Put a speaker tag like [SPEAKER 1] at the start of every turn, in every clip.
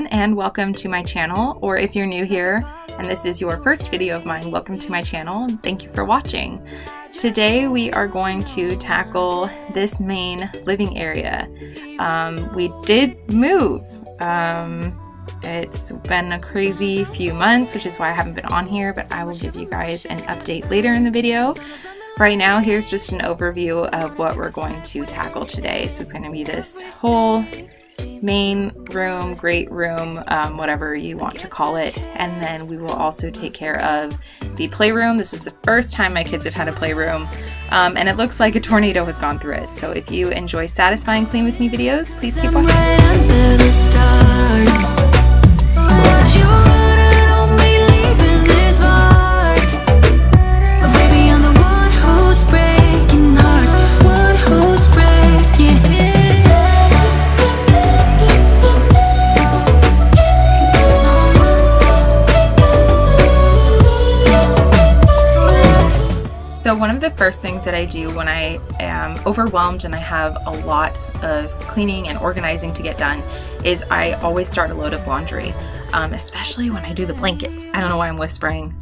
[SPEAKER 1] everyone, and welcome to my channel, or if you're new here and this is your first video of mine, welcome to my channel and thank you for watching. Today we are going to tackle this main living area. We did move. It's been a crazy few months, which is why I haven't been on here, but I will give you guys an update later in the video. Right now, here's just an overview of what we're going to tackle today. So it's going to be this whole main room, great room, whatever you want to call it. And then we will also take care of the playroom. This is the first time my kids have had a playroom, and it looks like a tornado has gone through it. So if you enjoy satisfying Clean With Me videos, please keep watching. So one of the first things that I do when I am overwhelmed and I have a lot of cleaning and organizing to get done is I always start a load of laundry, especially when I do the blankets. I don't know why I'm whispering.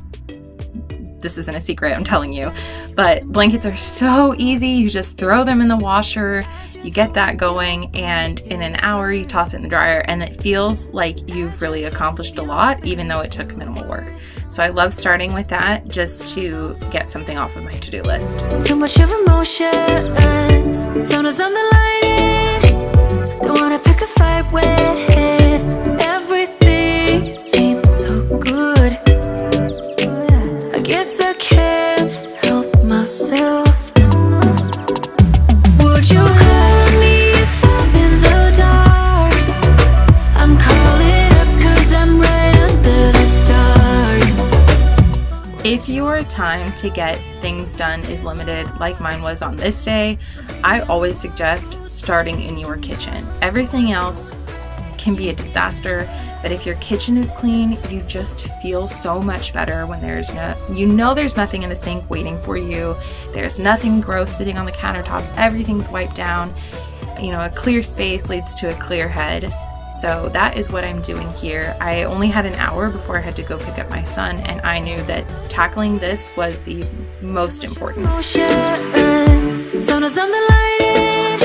[SPEAKER 1] This isn't a secret, I'm telling you. But blankets are so easy. You just throw them in the washer, you get that going, and in an hour you toss it in the dryer, and it feels like you've really accomplished a lot, even though it took minimal work. So I love starting with that just to get something off of my to-do list.
[SPEAKER 2] Too much of emotions, sodas on the line. Don't wanna pick a fight with it. Everything seems so good. I guess I can't help myself. Would you call me if I'm in the dark? I'm calling up 'cause I'm right under the stars.
[SPEAKER 1] If your time to get things done is limited, like mine was on this day, I always suggest starting in your kitchen. Everything else can be a disaster, but if your kitchen is clean, you just feel so much better when there's there's nothing in the sink waiting for you. There's nothing gross sitting on the countertops. Everything's wiped down. You know, a clear space leads to a clear head. So that is what I'm doing here. I only had an hour before I had to go pick up my son, and I knew that tackling this was the most important.
[SPEAKER 2] Sodas on the line.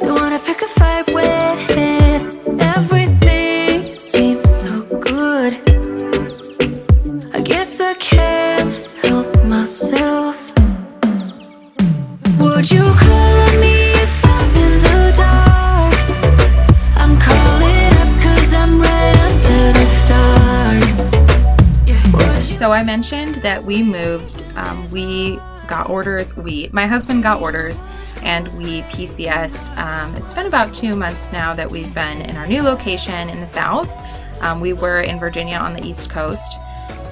[SPEAKER 2] Don't wanna pick a fight with it. Everything seems so good. I guess I can't help myself. Would you call me if I'm in the dark? I'm calling up 'cause I'm right under the stars.
[SPEAKER 1] So I mentioned that we moved. We got orders. My husband got orders, and we PCS'd. It's been about 2 months now that we've been in our new location in the South. We were in Virginia on the East Coast,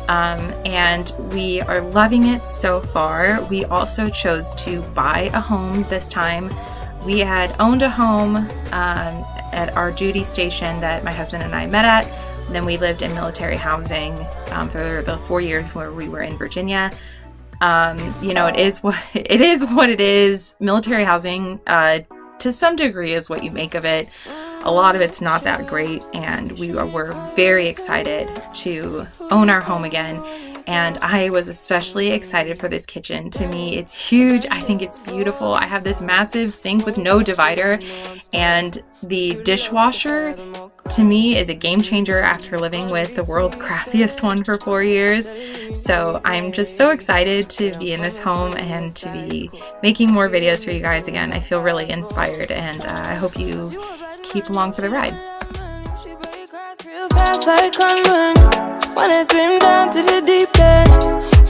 [SPEAKER 1] and we are loving it so far. We also chose to buy a home this time. We had owned a home at our duty station that my husband and I met at. Then we lived in military housing for the 4 years where we were in Virginia. You know, it is what it is. Military housing, to some degree, is what you make of it. A lot of it's not that great, and we were very excited to own our home again. And I was especially excited for this kitchen. To me, it's huge. I think it's beautiful. I have this massive sink with no divider, and the dishwasher, to me, is a game changer after living with the world's crappiest one for 4 years. So I'm just so excited to be in this home and to be making more videos for you guys again. I feel really inspired, and I hope you keep along for the ride.
[SPEAKER 2] When I swim down to the deep end,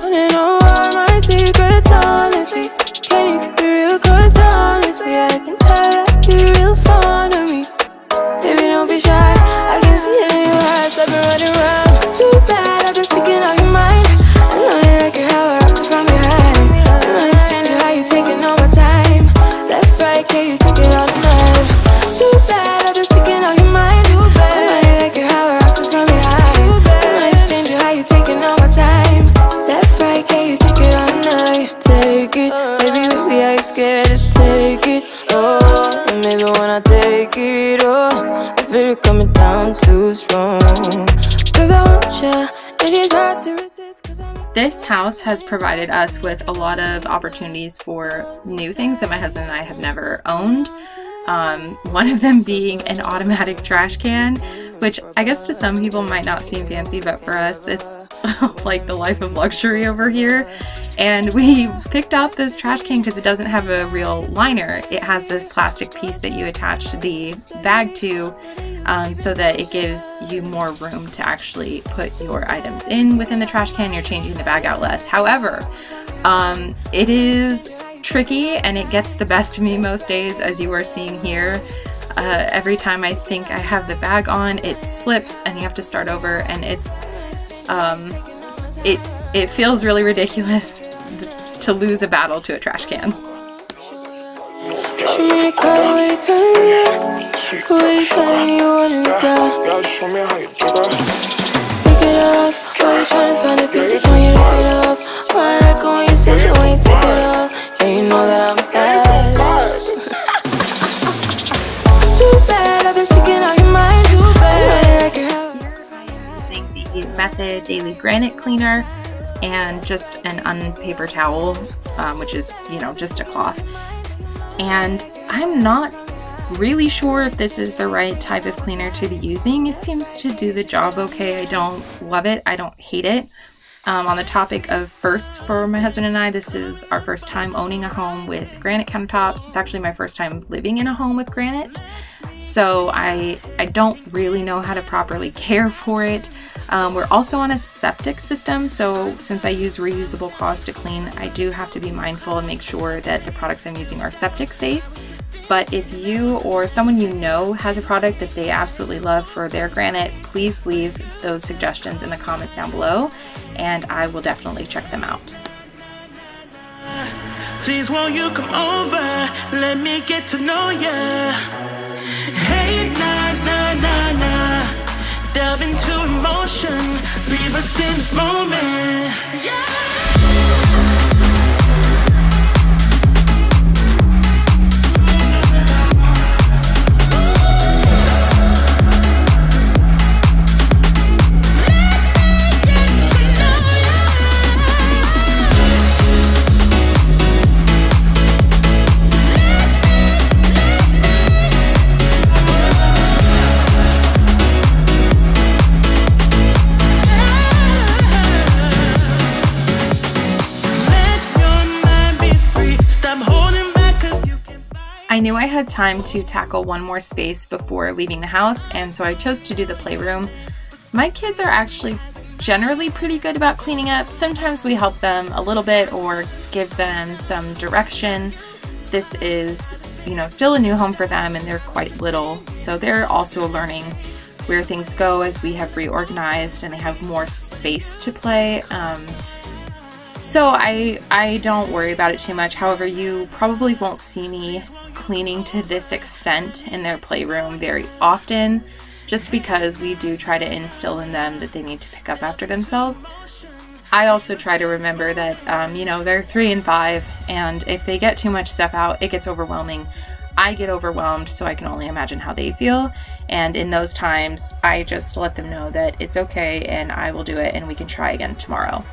[SPEAKER 2] wanna know all my secrets, honestly. Can you keep it real? 'Cause honestly, I can tell that you're real fond of me. Baby, don't be shy, I can see it in your eyes. I've been running around, too bad I've been sticking out your mind. I know you like it how I rock it from behind. I don't understand you, how you taking all my time. Left, right, can you take it all night? Too bad I've been sticking out your mind. I know you like it how I rock it from behind. How you taking all my time? Left, right, can you take it all night? Take it, baby, baby, I ain't scared to take it. Oh, and maybe when I take it, oh, I feel it coming down too strong. It is hard to resist 'cause I know.
[SPEAKER 1] This house has provided us with a lot of opportunities for new things that my husband and I have never owned. One of them being an automatic trash can, which I guess to some people might not seem fancy, but for us it's like the life of luxury over here. And we picked up this trash can because it doesn't have a real liner. It has this plastic piece that you attach the bag to, so that it gives you more room to actually put your items in within the trash can. You're changing the bag out less. However, it is tricky and it gets the best of me most days, as you are seeing here. Every time I think I have the bag on, it slips and you have to start over, and it feels really ridiculous to lose a battle to a trash can.
[SPEAKER 2] Show me the color where you turning me on. The way you telling me you wanna be down.
[SPEAKER 3] Show me how you jiggle.
[SPEAKER 2] Pick it up, why you tryna find the pieces when you rip it up? Why I like it when you sit it when you take it off? And you know that I'm bad. Too bad, I've been sticking out your mind. Too bad.
[SPEAKER 1] I'm using the Method Daily Granite Cleaner and just an unpaper towel, which is, you know, just a cloth. And I'm not really sure if this is the right type of cleaner to be using. It seems to do the job okay. I don't love it. I don't hate it. On the topic of firsts for my husband and I, this is our first time owning a home with granite countertops. It's actually my first time living in a home with granite. So I don't really know how to properly care for it. We're also on a septic system, so since I use reusable cloths to clean, I do have to be mindful and make sure that the products I'm using are septic safe. But if you or someone you know has a product that they absolutely love for their granite, please leave those suggestions in the comments down below, and I will definitely check them out.
[SPEAKER 4] Please won't you come over, let me get to know ya. Hey, nah, nah, nah, nah. Delve into emotion, leave us in this moment. Yeah.
[SPEAKER 1] I knew I had time to tackle one more space before leaving the house, and so I chose to do the playroom. My kids are actually generally pretty good about cleaning up. Sometimes we help them a little bit or give them some direction. This is, you know, still a new home for them, and they're quite little, so they're also learning where things go as we have reorganized and they have more space to play. So I don't worry about it too much. However, you probably won't see me cleaning to this extent in their playroom very often, just because we do try to instill in them that they need to pick up after themselves. I also try to remember that, you know, they're 3 and 5, and if they get too much stuff out, it gets overwhelming. I get overwhelmed, so I can only imagine how they feel. And in those times, I just let them know that it's okay and I will do it and we can try again tomorrow.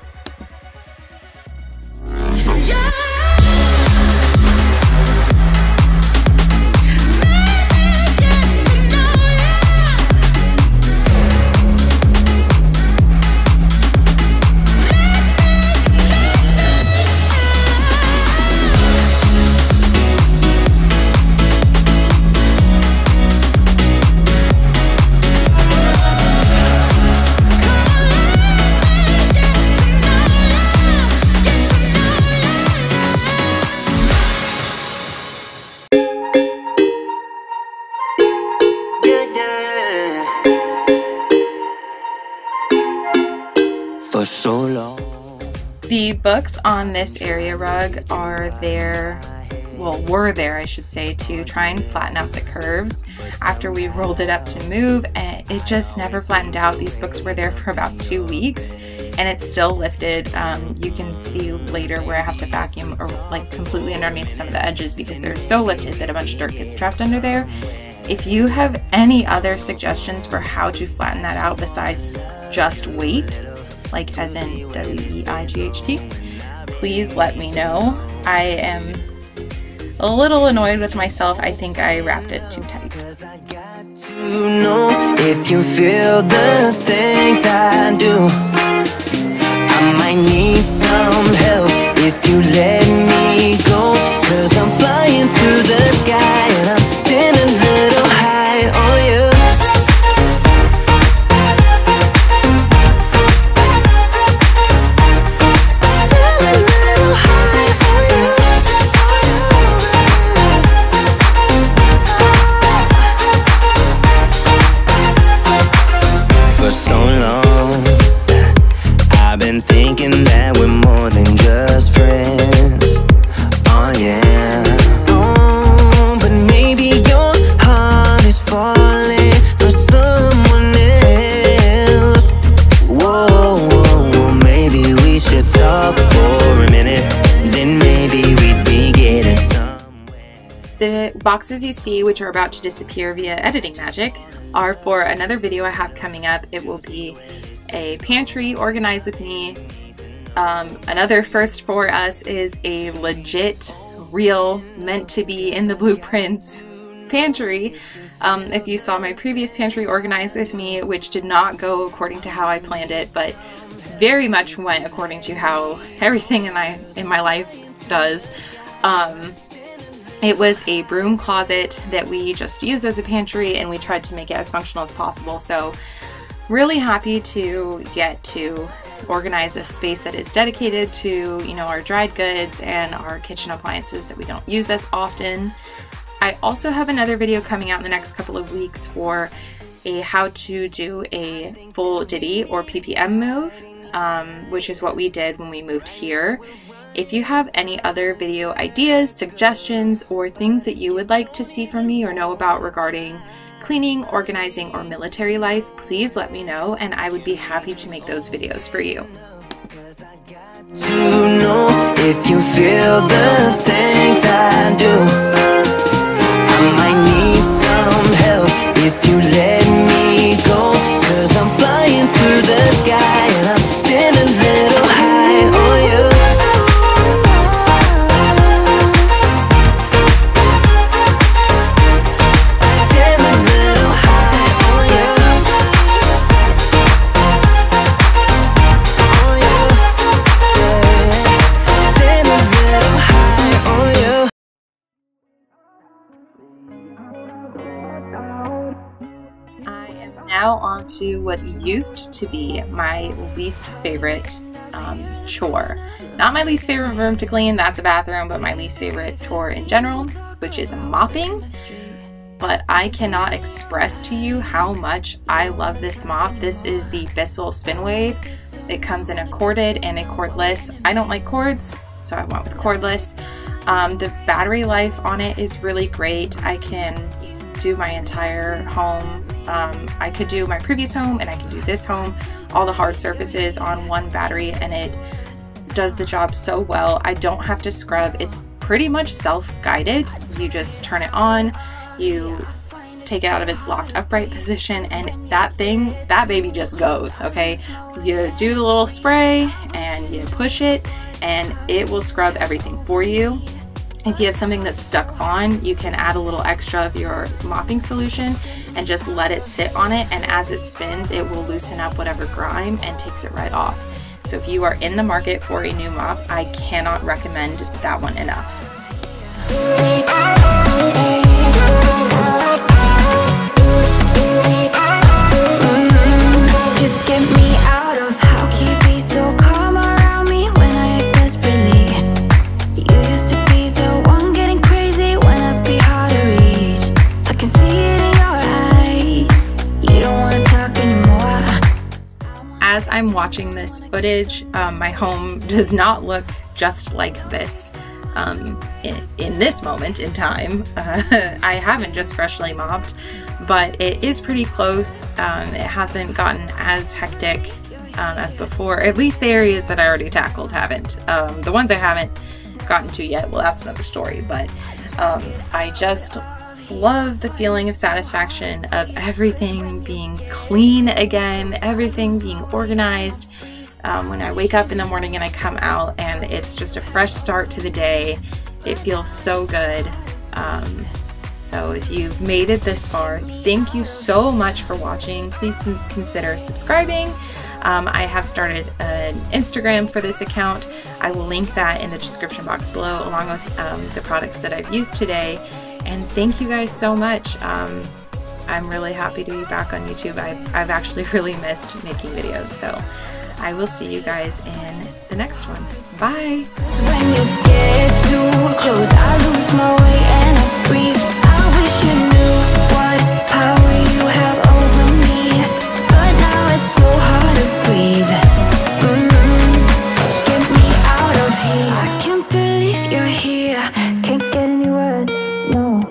[SPEAKER 4] For so long.
[SPEAKER 1] The books on this area rug are there, well, were there, I should say, to try and flatten out the curves. After we rolled it up to move, and it just never flattened out. These books were there for about 2 weeks, and it's still lifted. You can see later where I have to vacuum or like completely underneath some of the edges because they're so lifted that a bunch of dirt gets trapped under there. If you have any other suggestions for how to flatten that out besides just wait, like as in W-E-I-G-H-T, please let me know. I am a little annoyed with myself. I think I wrapped it too tight.
[SPEAKER 2] You know, if you feel the things I do, I might need some help if you let me go. Cause I'm flying through the sky and I'm standing a little high on you. Still a little high on you. For so long I've been thinking that we're more than just friends. Oh yeah. Oh, but maybe your heart is falling for someone else. Whoa, whoa, whoa, maybe we should talk for a minute. Then maybe we'd be getting somewhere.
[SPEAKER 1] The boxes you see, which are about to disappear via editing magic, are for another video I have coming up. It will be a pantry organized with me. Another first for us is a legit, real, meant to be in the blueprints pantry. If you saw my previous pantry organized with me, which did not go according to how I planned it, but very much went according to how everything in my life does. It was a broom closet that we just used as a pantry, and we tried to make it as functional as possible. So really happy to get to organize a space that is dedicated to, you know, our dried goods and our kitchen appliances that we don't use as often. I also have another video coming out in the next couple of weeks for a how to do a full Diddy or PPM move, which is what we did when we moved here. If you have any other video ideas, suggestions, or things that you would like to see from me or know about regarding cleaning, organizing, or military life, please let me know, and I would be happy to make those videos for you.
[SPEAKER 2] You know, if you feel the things I do, I might need some help if you let me go. Cause I'm flying through the sky and I'm standing a little high on you.
[SPEAKER 1] Now on to what used to be my least favorite chore. Not my least favorite room to clean, that's a bathroom, but my least favorite chore in general, which is mopping. But I cannot express to you how much I love this mop. This is the Bissell Spin Wave. It comes in a corded and a cordless. I don't like cords, so I went with cordless. The battery life on it is really great. I can do my entire home. I could do my previous home and I can do this home, all the hard surfaces on one battery, and it does the job so well. I don't have to scrub. It's pretty much self-guided. You just turn it on, you take it out of its locked upright position, and that baby just goes, okay? You do the little spray and you push it and it will scrub everything for you. If you have something that's stuck on, you can add a little extra of your mopping solution and just let it sit on it, and as it spins, it will loosen up whatever grime and takes it right off. So if you are in the market for a new mop, I cannot recommend that one enough.
[SPEAKER 3] Just get me out of how can you be so calm around me when I act desperately. You used to be the one getting crazy when I'd be hard to reach. I can see it in your eyes. You don't want to talk anymore.
[SPEAKER 1] As I'm watching this footage, my home does not look just like this. In this moment in time. I haven't just freshly mopped, but it is pretty close. It hasn't gotten as hectic as before. At least the areas that I already tackled haven't. The ones I haven't gotten to yet, well, that's another story, but I just love the feeling of satisfaction of everything being clean again, everything being organized. when I wake up in the morning and I come out, and it's just a fresh start to the day. It feels so good. So if you've made it this far, thank you so much for watching. Please consider subscribing. I have started an Instagram for this account. I will link that in the description box below, along with the products that I've used today. And thank you guys so much. I'm really happy to be back on YouTube. I've actually really missed making videos. So I will see you guys in the next one. Bye.
[SPEAKER 3] When you get too close, I lose my way and I freeze. I wish you knew what power you have over me, but now it's so hard to breathe. Just get me out of here. I can't believe you're here. Can't get any words, no.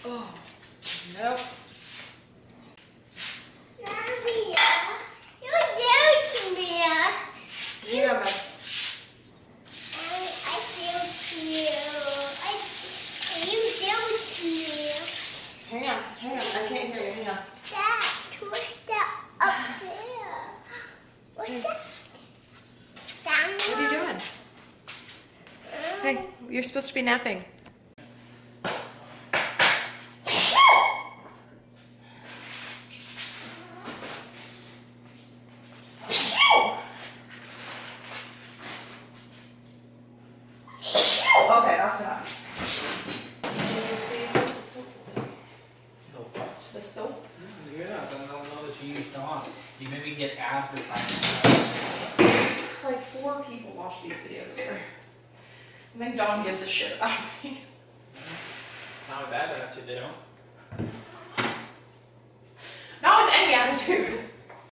[SPEAKER 1] Oh, nope. Hang on, I can't hear you, hang on.
[SPEAKER 5] Dad, what's that up there? What's that? Down
[SPEAKER 1] What are you doing? Hey, you're supposed to be napping. Okay, that's enough. Can you please with the soap? The soap?
[SPEAKER 6] Yeah, then they'll know that you used Dawn. You maybe get advertising.
[SPEAKER 1] Like 4 people watch these videos here. I think Dawn gives a shit about me.
[SPEAKER 6] Not a bad attitude, they don't.
[SPEAKER 1] Not with any attitude.